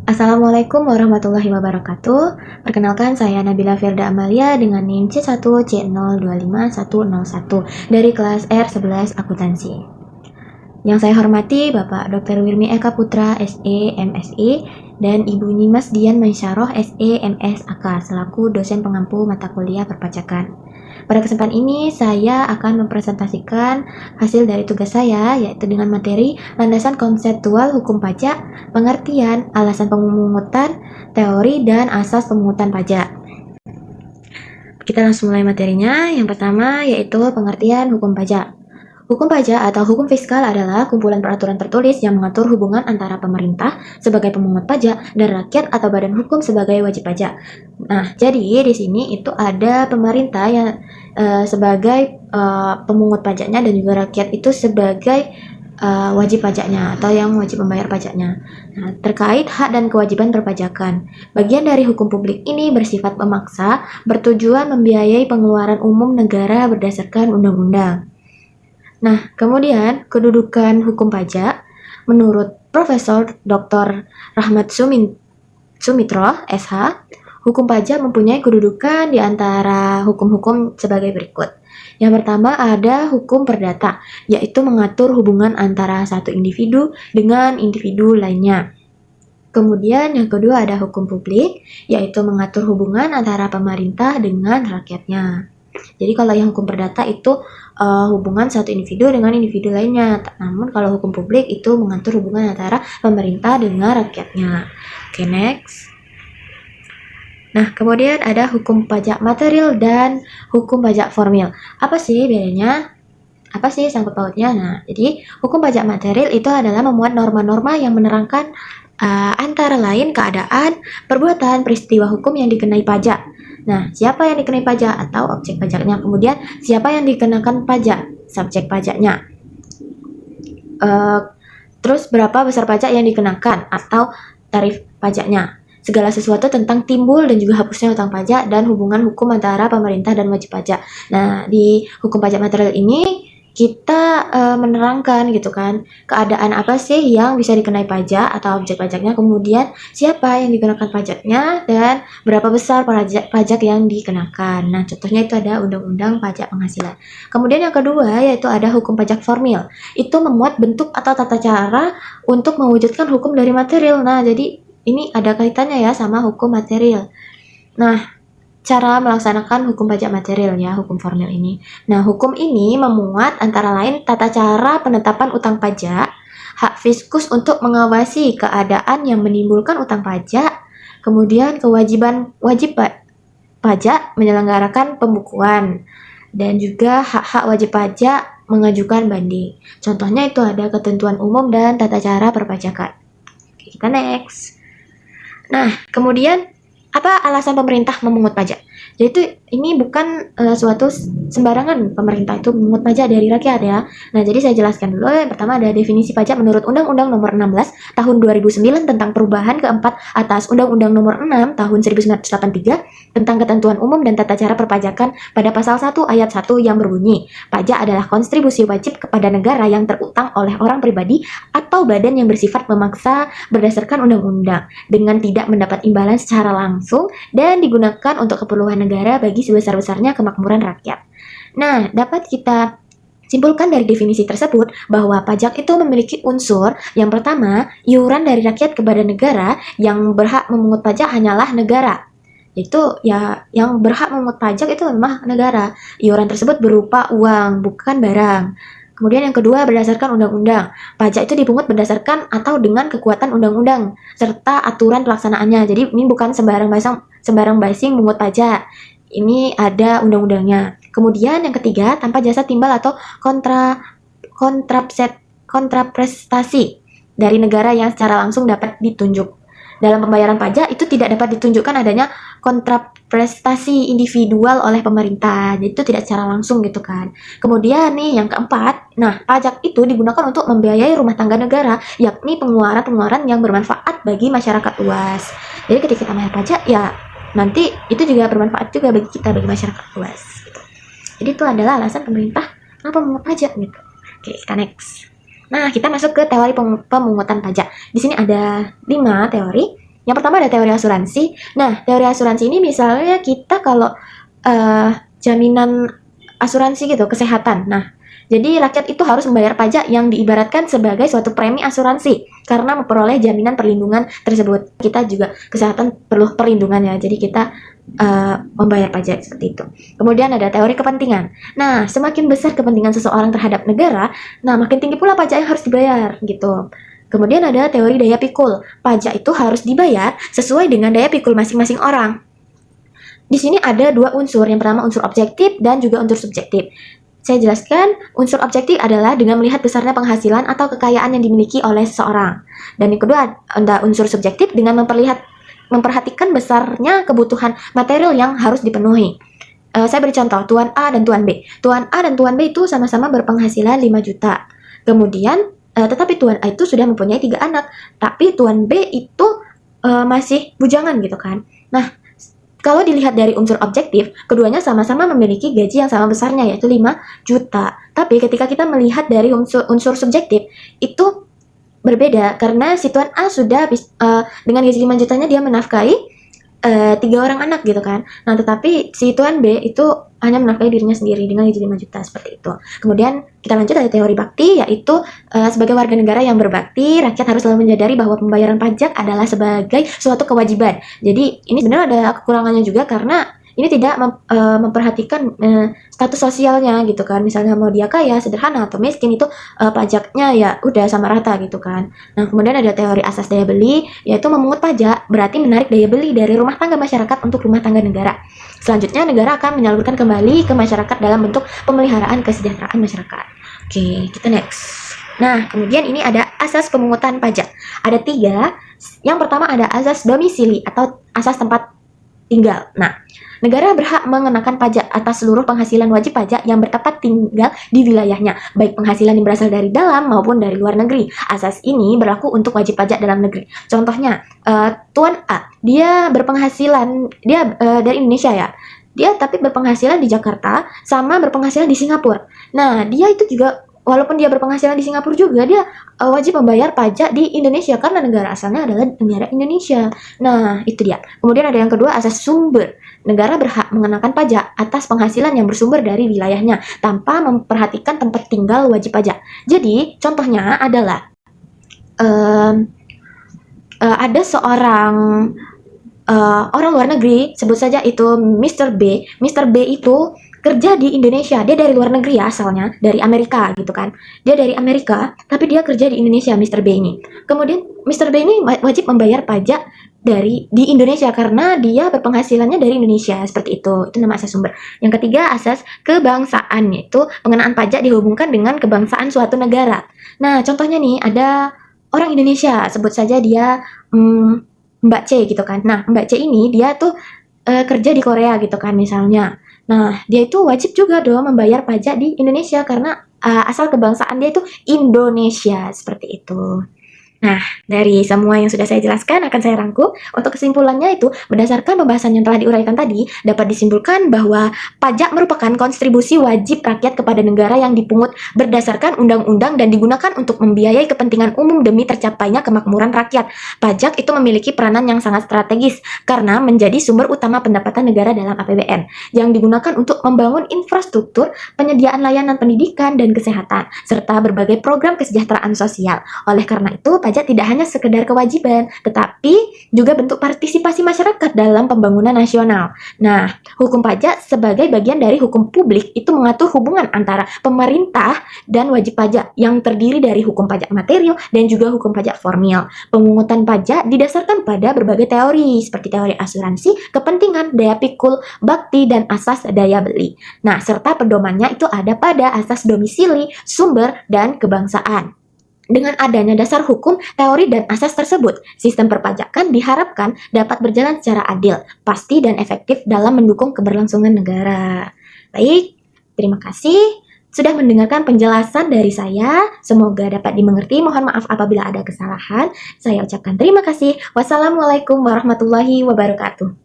Assalamualaikum warahmatullahi wabarakatuh. Perkenalkan saya Nabila Firda Amalia dengan NIM C1C025101 dari kelas R11 Akuntansi. Yang saya hormati Bapak Dr. Wirmi Eka Putra SE MSI dan Ibu Nyimas Dian Mansyarah SE MSAK selaku dosen pengampu mata kuliah perpajakan. Pada kesempatan ini saya akan mempresentasikan hasil dari tugas saya yaitu dengan materi landasan konseptual hukum pajak, pengertian, alasan pemungutan, teori, dan asas pemungutan pajak. Kita langsung mulai materinya. Yang pertama yaitu pengertian hukum pajak. Hukum pajak atau hukum fiskal adalah kumpulan peraturan tertulis yang mengatur hubungan antara pemerintah sebagai pemungut pajak dan rakyat atau badan hukum sebagai wajib pajak. Nah, jadi di sini itu ada pemerintah yang sebagai pemungut pajaknya dan juga rakyat itu sebagai wajib pajaknya atau yang wajib membayar pajaknya. Nah, terkait hak dan kewajiban perpajakan. Bagian dari hukum publik ini bersifat memaksa, bertujuan membiayai pengeluaran umum negara berdasarkan undang-undang. Nah, kemudian kedudukan hukum pajak menurut Profesor Dr. Rahmat Sumitro, SH, hukum pajak mempunyai kedudukan di antara hukum-hukum sebagai berikut. Yang pertama ada hukum perdata, yaitu mengatur hubungan antara satu individu dengan individu lainnya. Kemudian yang kedua ada hukum publik, yaitu mengatur hubungan antara pemerintah dengan rakyatnya. Jadi kalau yang hukum perdata itu hubungan satu individu dengan individu lainnya. Namun kalau hukum publik itu mengatur hubungan antara pemerintah dengan rakyatnya. Oke, next. Nah, kemudian ada hukum pajak material dan hukum pajak formil. Apa sih bedanya? Apa sih sangkut pautnya? Nah, jadi hukum pajak material itu adalah memuat norma-norma yang menerangkan antara lain keadaan, perbuatan, peristiwa hukum yang dikenai pajak. Nah, siapa yang dikenai pajak atau objek pajaknya? Kemudian, siapa yang dikenakan pajak? Subjek pajaknya. Terus, berapa besar pajak yang dikenakan atau tarif pajaknya? Segala sesuatu tentang timbul dan juga hapusnya utang pajak dan hubungan hukum antara pemerintah dan wajib pajak. Nah, di hukum pajak material ini kita menerangkan gitu kan keadaan apa sih yang bisa dikenai pajak atau objek pajaknya, kemudian siapa yang dikenakan pajaknya dan berapa besar pajak yang dikenakan. Nah, contohnya itu ada undang-undang pajak penghasilan. Kemudian yang kedua yaitu ada hukum pajak formil. Itu memuat bentuk atau tata cara untuk mewujudkan hukum dari material. Nah, jadi ini ada kaitannya ya sama hukum material. Nah, cara melaksanakan hukum pajak material ya, hukum formil ini. Nah, hukum ini memuat antara lain tata cara penetapan utang pajak, hak fiskus untuk mengawasi keadaan yang menimbulkan utang pajak, kemudian kewajiban wajib pajak menyelenggarakan pembukuan, dan juga hak-hak wajib pajak mengajukan banding. Contohnya itu ada ketentuan umum dan tata cara perpajakan. Oke, kita next. Nah, kemudian apa alasan pemerintah memungut pajak? Jadi ini bukan suatu sembarangan pemerintah itu memungut pajak dari rakyat ya. Nah, jadi saya jelaskan dulu. Yang pertama ada definisi pajak menurut Undang-Undang Nomor 16 Tahun 2009 tentang perubahan keempat atas Undang-Undang Nomor 6 Tahun 1983 tentang ketentuan umum dan tata cara perpajakan pada pasal 1 ayat 1 yang berbunyi, pajak adalah kontribusi wajib kepada negara yang terutang oleh orang pribadi atau badan yang bersifat memaksa berdasarkan undang-undang dengan tidak mendapat imbalan secara langsung dan digunakan untuk keperluan negara bagi sebesar-besarnya kemakmuran rakyat. Nah, dapat kita simpulkan dari definisi tersebut bahwa pajak itu memiliki unsur yang pertama, iuran dari rakyat kepada negara, yang berhak memungut pajak hanyalah negara. Itu ya yang berhak memungut pajak itu memang negara. Iuran tersebut berupa uang, bukan barang. Kemudian yang kedua berdasarkan undang-undang. Pajak itu dipungut berdasarkan atau dengan kekuatan undang-undang serta aturan pelaksanaannya. Jadi ini bukan sembarang basing mengungut pajak. Ini ada undang-undangnya. Kemudian yang ketiga tanpa jasa timbal atau kontraprestasi dari negara yang secara langsung dapat ditunjuk. Dalam pembayaran pajak itu tidak dapat ditunjukkan adanya kontraprestasi individual oleh pemerintah. Jadi itu tidak secara langsung gitu kan. Kemudian nih yang keempat, nah pajak itu digunakan untuk membiayai rumah tangga negara, yakni pengeluaran-pengeluaran yang bermanfaat bagi masyarakat luas. Jadi ketika kita bayar pajak ya nanti itu juga bermanfaat juga bagi kita, bagi masyarakat luas gitu. Jadi itu adalah alasan pemerintah kenapa memungut pajak gitu. Oke, kita next. Nah, kita masuk ke teori pemungutan pajak. Di sini ada 5 teori. Yang pertama ada teori asuransi. Nah, teori asuransi ini misalnya kita kalau jaminan asuransi gitu, kesehatan. Nah, jadi rakyat itu harus membayar pajak yang diibaratkan sebagai suatu premi asuransi karena memperoleh jaminan perlindungan tersebut. Kita juga kesehatan perlu perlindungan ya, jadi kita membayar pajak seperti itu. Kemudian ada teori kepentingan. Nah, semakin besar kepentingan seseorang terhadap negara, nah makin tinggi pula pajak yang harus dibayar gitu. Kemudian ada teori daya pikul. Pajak itu harus dibayar sesuai dengan daya pikul masing-masing orang. Di sini ada dua unsur. Yang pertama unsur objektif dan juga unsur subjektif. Saya jelaskan, unsur objektif adalah dengan melihat besarnya penghasilan atau kekayaan yang dimiliki oleh seseorang. Dan yang kedua ada unsur subjektif dengan memperhatikan besarnya kebutuhan material yang harus dipenuhi. Saya beri contoh, Tuan A dan Tuan B. Tuan A dan Tuan B itu sama-sama berpenghasilan 5 juta. Kemudian tetapi Tuan A itu sudah mempunyai 3 anak, tapi Tuan B itu masih bujangan gitu kan. Nah, kalau dilihat dari unsur objektif, keduanya sama-sama memiliki gaji yang sama besarnya, yaitu 5 juta. Tapi ketika kita melihat dari unsur subjektif, itu berbeda karena si Tuan A sudah dengan gaji 5 jutanya dia menafkahi 3 orang anak gitu kan. Nah, tetapi si Tuan B itu hanya menafkahi dirinya sendiri dengan gaji 5 juta seperti itu. Kemudian kita lanjut ada teori bakti, yaitu sebagai warga negara yang berbakti, rakyat harus selalu menyadari bahwa pembayaran pajak adalah sebagai suatu kewajiban. Jadi ini sebenarnya ada kekurangannya juga karena ini tidak memperhatikan status sosialnya gitu kan. Misalnya mau dia kaya, sederhana atau miskin itu pajaknya ya udah sama rata gitu kan. Nah, kemudian ada teori asas daya beli, yaitu memungut pajak berarti menarik daya beli dari rumah tangga masyarakat untuk rumah tangga negara. Selanjutnya negara akan menyalurkan kembali ke masyarakat dalam bentuk pemeliharaan kesejahteraan masyarakat. Oke, kita next. Nah, kemudian ini ada asas pemungutan pajak. Ada 3. Yang pertama ada asas domisili atau asas tempat tinggal. Nah, negara berhak mengenakan pajak atas seluruh penghasilan wajib pajak yang bertempat tinggal di wilayahnya, baik penghasilan yang berasal dari dalam maupun dari luar negeri. Asas ini berlaku untuk wajib pajak dalam negeri. Contohnya, Tuan A, dia berpenghasilan, dia dari Indonesia ya, dia tapi berpenghasilan di Jakarta sama berpenghasilan di Singapura. Nah, dia itu juga walaupun dia berpenghasilan di Singapura juga, dia wajib membayar pajak di Indonesia karena negara asalnya adalah negara Indonesia. Nah, itu dia. Kemudian ada yang kedua, asas sumber. Negara berhak mengenakan pajak atas penghasilan yang bersumber dari wilayahnya tanpa memperhatikan tempat tinggal wajib pajak. Jadi, contohnya adalah ada seorang orang luar negeri, sebut saja itu Mr. B. Mr. B itu kerja di Indonesia. Dia dari luar negeri ya asalnya, dari Amerika gitu kan. Dia dari Amerika, tapi dia kerja di Indonesia, Mr. B ini. Kemudian Mr. B ini wajib membayar pajak di Indonesia karena dia berpenghasilannya dari Indonesia, seperti itu. Itu nama asas sumber. Yang ketiga, asas kebangsaan, yaitu pengenaan pajak dihubungkan dengan kebangsaan suatu negara. Nah, contohnya nih ada orang Indonesia, sebut saja dia Mbak C gitu kan. Nah, Mbak C ini dia tuh kerja di Korea gitu kan misalnya. Nah, dia itu wajib juga dong membayar pajak di Indonesia karena asal kebangsaan dia itu Indonesia, seperti itu. Nah, dari semua yang sudah saya jelaskan akan saya rangkum. Untuk kesimpulannya itu, berdasarkan pembahasan yang telah diuraikan tadi, dapat disimpulkan bahwa pajak merupakan kontribusi wajib rakyat kepada negara yang dipungut berdasarkan undang-undang dan digunakan untuk membiayai kepentingan umum demi tercapainya kemakmuran rakyat. Pajak itu memiliki peranan yang sangat strategis karena menjadi sumber utama pendapatan negara dalam APBN yang digunakan untuk membangun infrastruktur, penyediaan layanan pendidikan dan kesehatan, serta berbagai program kesejahteraan sosial. Oleh karena itu, pajak tidak hanya sekedar kewajiban, tetapi juga bentuk partisipasi masyarakat dalam pembangunan nasional. Nah, hukum pajak sebagai bagian dari hukum publik itu mengatur hubungan antara pemerintah dan wajib pajak yang terdiri dari hukum pajak material dan juga hukum pajak formil. Pemungutan pajak didasarkan pada berbagai teori, seperti teori asuransi, kepentingan, daya pikul, bakti, dan asas daya beli. Nah, serta pedomannya itu ada pada asas domisili, sumber, dan kebangsaan. Dengan adanya dasar hukum, teori, dan asas tersebut, sistem perpajakan diharapkan dapat berjalan secara adil, pasti, dan efektif dalam mendukung keberlangsungan negara. Baik, terima kasih sudah mendengarkan penjelasan dari saya. Semoga dapat dimengerti. Mohon maaf apabila ada kesalahan. Saya ucapkan terima kasih. Wassalamualaikum warahmatullahi wabarakatuh.